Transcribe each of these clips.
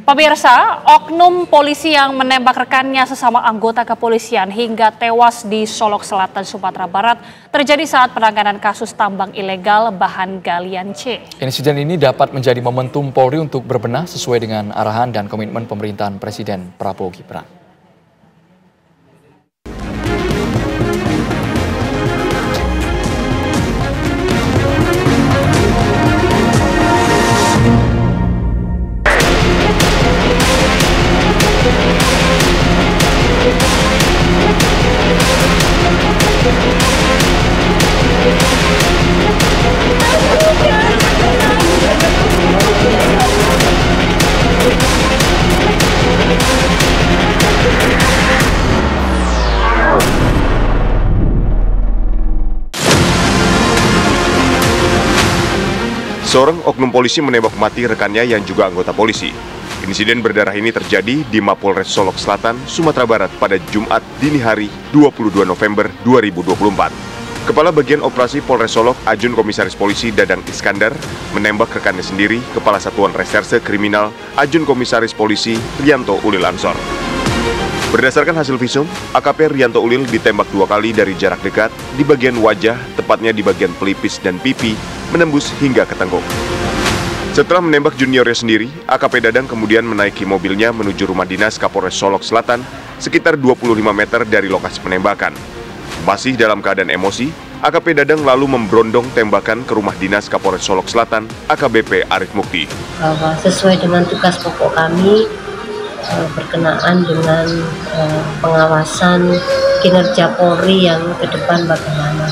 Pemirsa, oknum polisi yang menembak rekannya sesama anggota kepolisian hingga tewas di Solok Selatan, Sumatera Barat terjadi saat penanganan kasus tambang ilegal bahan galian C. Insiden ini dapat menjadi momentum Polri untuk berbenah sesuai dengan arahan dan komitmen pemerintahan Presiden Prabowo Gibran. Seorang oknum polisi menembak mati rekannya yang juga anggota polisi. Insiden berdarah ini terjadi di Mapolres Solok Selatan, Sumatera Barat pada Jumat dini hari 22 November 2024. Kepala Bagian Operasi Polres Solok, Ajun Komisaris Polisi Dadang Iskandar, menembak rekannya sendiri, Kepala Satuan Reserse Kriminal, Ajun Komisaris Polisi Rianto Ulil Ansor. Berdasarkan hasil visum, AKP Rianto Ulil ditembak 2 kali dari jarak dekat di bagian wajah, tepatnya di bagian pelipis dan pipi, menembus hingga ke tengkuk. Setelah menembak juniornya sendiri, AKP Dadang kemudian menaiki mobilnya menuju rumah dinas Kapolres Solok Selatan sekitar 25 meter dari lokasi penembakan. Masih dalam keadaan emosi, AKP Dadang lalu memberondong tembakan ke rumah dinas Kapolres Solok Selatan, AKBP Arif Mukti. Bahwa sesuai dengan tugas pokok kami, berkenaan dengan pengawasan kinerja Polri yang ke depan bagaimana.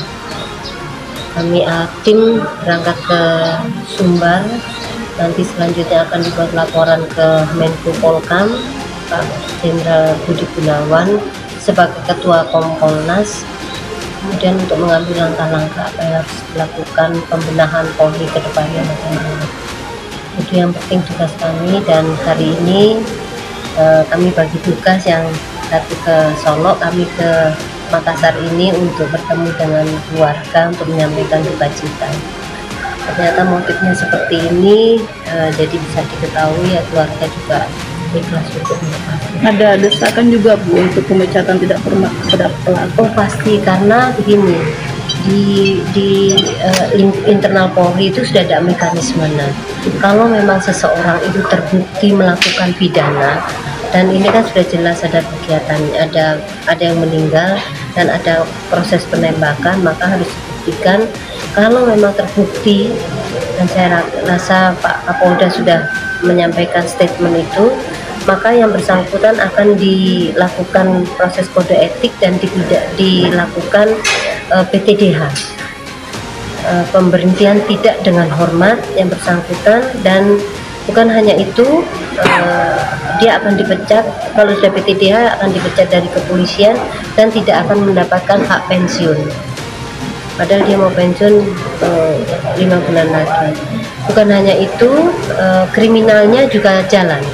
Kami tim berangkat ke Sumbar, nanti selanjutnya akan dibuat laporan ke Menko Polkam, Pak Jenderal Budi Gunawan sebagai Ketua Kompolnas, kemudian untuk mengambil langkah-langkah apa yang harus dilakukan pembenahan Polri ke depannya bagaimana. Itu yang penting tugas kami, dan hari ini kami bagi tugas yang satu ke Solok, kami ke Makassar ini untuk bertemu dengan keluarga untuk menyampaikan duka cita. Ternyata motifnya seperti ini, jadi bisa diketahui ya keluarga juga ikhlas untuk mengetahui. Ada desakan juga Bu untuk pemecatan tidak hormat terhadap pelaku? Oh pasti, karena begini, di internal Polri itu sudah ada mekanismenya. Kalau memang seseorang itu terbukti melakukan pidana, dan ini kan sudah jelas ada kegiatan, ada yang meninggal dan ada proses penembakan, maka harus dibuktikan. Kalau memang terbukti, dan saya rasa Pak Kapolda sudah menyampaikan statement itu, maka yang bersangkutan akan dilakukan proses kode etik dan dilakukan PTDH, pemberhentian tidak dengan hormat yang bersangkutan. Dan bukan hanya itu, dia akan dipecat, kalau sudah PTDH akan dipecat dari kepolisian dan tidak akan mendapatkan hak pensiun. Padahal dia mau pensiun 5 bulan lagi. Bukan hanya itu, kriminalnya juga jalan.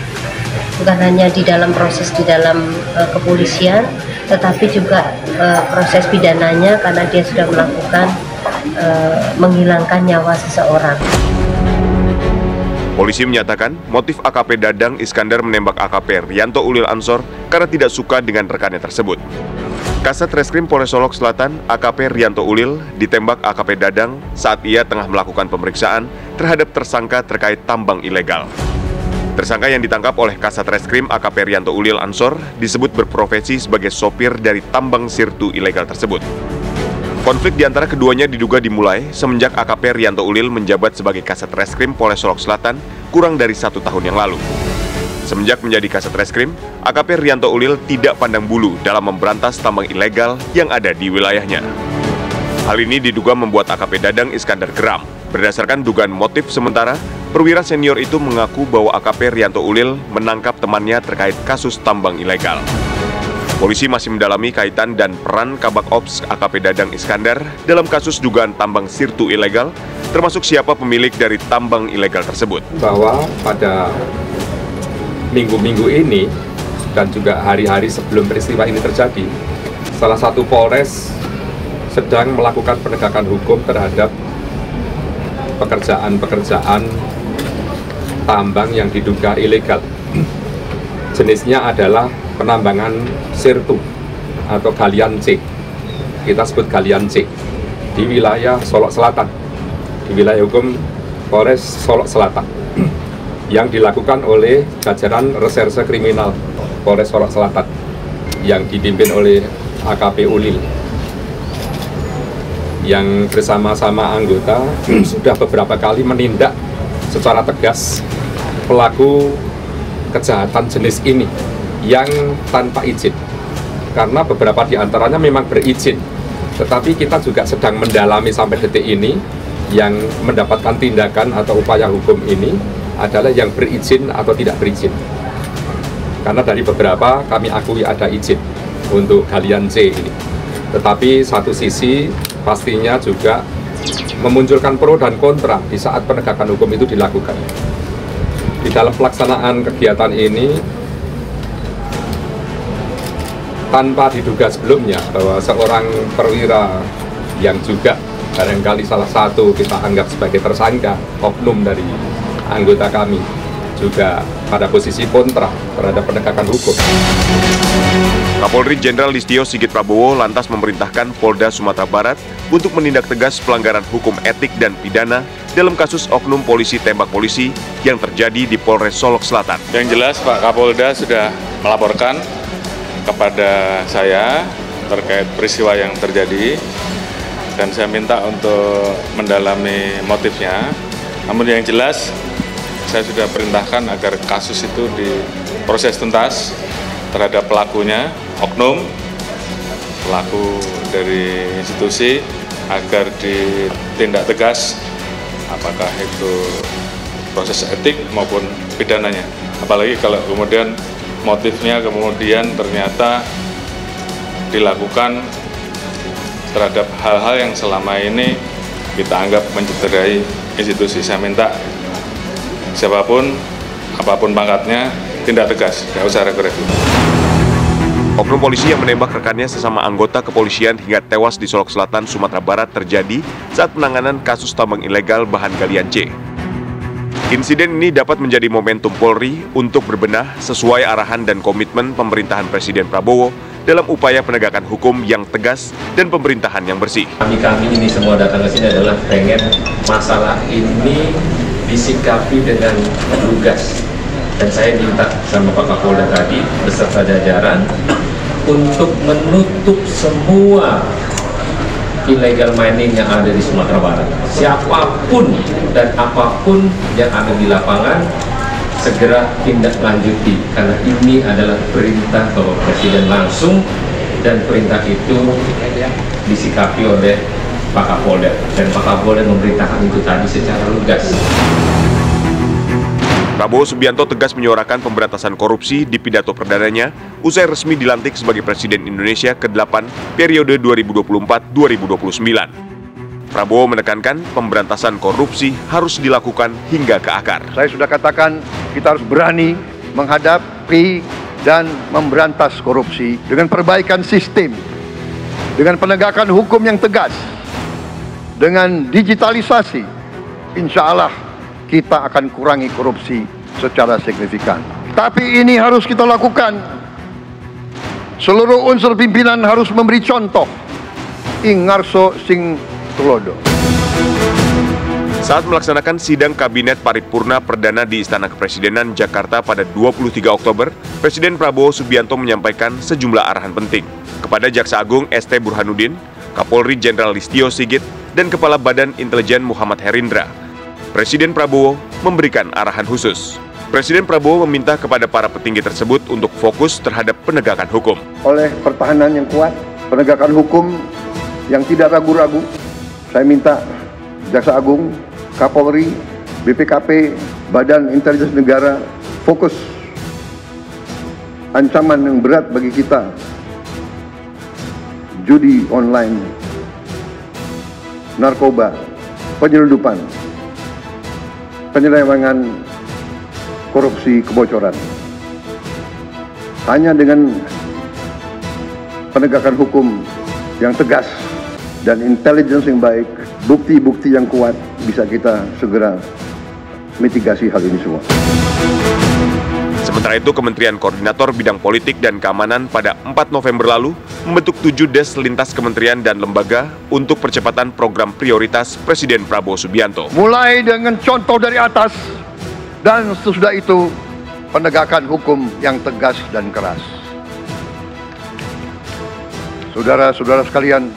Bukan hanya di dalam proses di dalam kepolisian, tetapi juga proses pidananya karena dia sudah melakukan menghilangkan nyawa seseorang. Polisi menyatakan motif AKP Dadang Iskandar menembak AKP Rianto Ulil Ansor karena tidak suka dengan rekannya tersebut. Kasat Reskrim Polres Solok Selatan, AKP Rianto Ulil, ditembak AKP Dadang saat ia tengah melakukan pemeriksaan terhadap tersangka terkait tambang ilegal. Tersangka yang ditangkap oleh Kasat Reskrim AKP Rianto Ulil Ansor disebut berprofesi sebagai sopir dari tambang sirtu ilegal tersebut. Konflik di antara keduanya diduga dimulai semenjak AKP Rianto Ulil menjabat sebagai Kasat Reskrim Polres Solok Selatan kurang dari 1 tahun yang lalu. Semenjak menjadi Kasat Reskrim, AKP Rianto Ulil tidak pandang bulu dalam memberantas tambang ilegal yang ada di wilayahnya. Hal ini diduga membuat AKP Dadang Iskandar geram. Berdasarkan dugaan motif sementara, perwira senior itu mengaku bahwa AKP Rianto Ulil menangkap temannya terkait kasus tambang ilegal. Polisi masih mendalami kaitan dan peran Kabak Ops AKP Dadang Iskandar dalam kasus dugaan tambang sirtu ilegal, termasuk siapa pemilik dari tambang ilegal tersebut. Bahwa pada minggu-minggu ini dan juga hari-hari sebelum peristiwa ini terjadi, salah satu Polres sedang melakukan penegakan hukum terhadap pekerjaan-pekerjaan tambang yang diduga ilegal. Jenisnya adalah penambangan sirtu atau galian C. Kita sebut galian C di wilayah Solok Selatan, di wilayah hukum Polres Solok Selatan, yang dilakukan oleh jajaran reserse kriminal Polres Solok Selatan yang dipimpin oleh AKP Ulil, yang bersama-sama anggota sudah beberapa kali menindak secara tegas pelaku kejahatan jenis ini yang tanpa izin, karena beberapa di antaranya memang berizin, tetapi kita juga sedang mendalami sampai detik ini yang mendapatkan tindakan atau upaya hukum ini adalah yang berizin atau tidak berizin, karena dari beberapa kami akui ada izin untuk galian C ini, tetapi satu sisi pastinya juga memunculkan pro dan kontra di saat penegakan hukum itu dilakukan. Di dalam pelaksanaan kegiatan ini, tanpa diduga sebelumnya bahwa seorang perwira yang juga barangkali salah satu kita anggap sebagai tersangka, oknum dari anggota kami, juga pada posisi kontra terhadap penegakan hukum. Kapolri Jenderal Listio Sigit Prabowo lantas memerintahkan Polda Sumatera Barat untuk menindak tegas pelanggaran hukum etik dan pidana dalam kasus oknum polisi tembak polisi yang terjadi di Polres Solok Selatan. Yang jelas Pak Kapolda sudah melaporkan kepada saya terkait peristiwa yang terjadi dan saya minta untuk mendalami motifnya. Namun yang jelas saya sudah perintahkan agar kasus itu diproses tuntas terhadap pelakunya, oknum, pelaku dari institusi, agar ditindak tegas apakah itu proses etik maupun pidananya. Apalagi kalau kemudian motifnya kemudian ternyata dilakukan terhadap hal-hal yang selama ini kita anggap mencederai institusi. Saya minta siapapun, apapun pangkatnya, tindak tegas, nggak usah ragu-ragu. Oknum polisi yang menembak rekannya sesama anggota kepolisian hingga tewas di Solok Selatan, Sumatera Barat terjadi saat penanganan kasus tambang ilegal bahan galian C. Insiden ini dapat menjadi momentum Polri untuk berbenah sesuai arahan dan komitmen pemerintahan Presiden Prabowo dalam upaya penegakan hukum yang tegas dan pemerintahan yang bersih. Kami ini semua datang ke sini adalah pengen masalah ini disikapi dengan lugas. Dan saya minta sama Pak Kapolda tadi beserta jajaran untuk menutup semua illegal mining yang ada di Sumatera Barat. Siapapun dan apapun yang ada di lapangan segera tindak lanjuti, karena ini adalah perintah Bapak Presiden langsung dan perintah itu disikapi oleh Pak Kapolda, dan Pak Kapolda memerintahkan itu tadi secara lugas. Prabowo Subianto tegas menyuarakan pemberantasan korupsi di pidato perdananya usai resmi dilantik sebagai Presiden Indonesia ke-8 periode 2024-2029. Prabowo menekankan pemberantasan korupsi harus dilakukan hingga ke akar. Saya sudah katakan kita harus berani menghadapi dan memberantas korupsi dengan perbaikan sistem, dengan penegakan hukum yang tegas, dengan digitalisasi. Insya Allah kita akan kurangi korupsi secara signifikan. Tapi ini harus kita lakukan. Seluruh unsur pimpinan harus memberi contoh. Ing ngarso sing tulodo. Saat melaksanakan sidang Kabinet Paripurna Perdana di Istana Kepresidenan Jakarta pada 23 Oktober, Presiden Prabowo Subianto menyampaikan sejumlah arahan penting kepada Jaksa Agung ST Burhanuddin, Kapolri Jenderal Listio Sigit, dan Kepala Badan Intelijen Muhammad Herindra. Presiden Prabowo memberikan arahan khusus. Presiden Prabowo meminta kepada para petinggi tersebut untuk fokus terhadap penegakan hukum. Oleh pertahanan yang kuat, penegakan hukum yang tidak ragu-ragu, saya minta Jaksa Agung, Kapolri, BPKP, Badan Intelijen Negara fokus. Ancaman yang berat bagi kita, judi online, narkoba, penyelundupan, penyelewengan, korupsi, kebocoran. Hanya dengan penegakan hukum yang tegas dan intelligence yang baik, bukti-bukti yang kuat, bisa kita segera mitigasi hal ini semua. Sementara itu, Kementerian Koordinator Bidang Politik dan Keamanan pada 4 November lalu membentuk 7 des lintas kementerian dan lembaga untuk percepatan program prioritas Presiden Prabowo Subianto. Mulai dengan contoh dari atas dan sesudah itu penegakan hukum yang tegas dan keras. Saudara-saudara sekalian,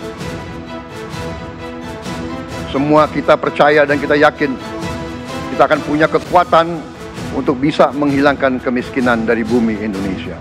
semua kita percaya dan kita yakin kita akan punya kekuatan untuk bisa menghilangkan kemiskinan dari bumi Indonesia.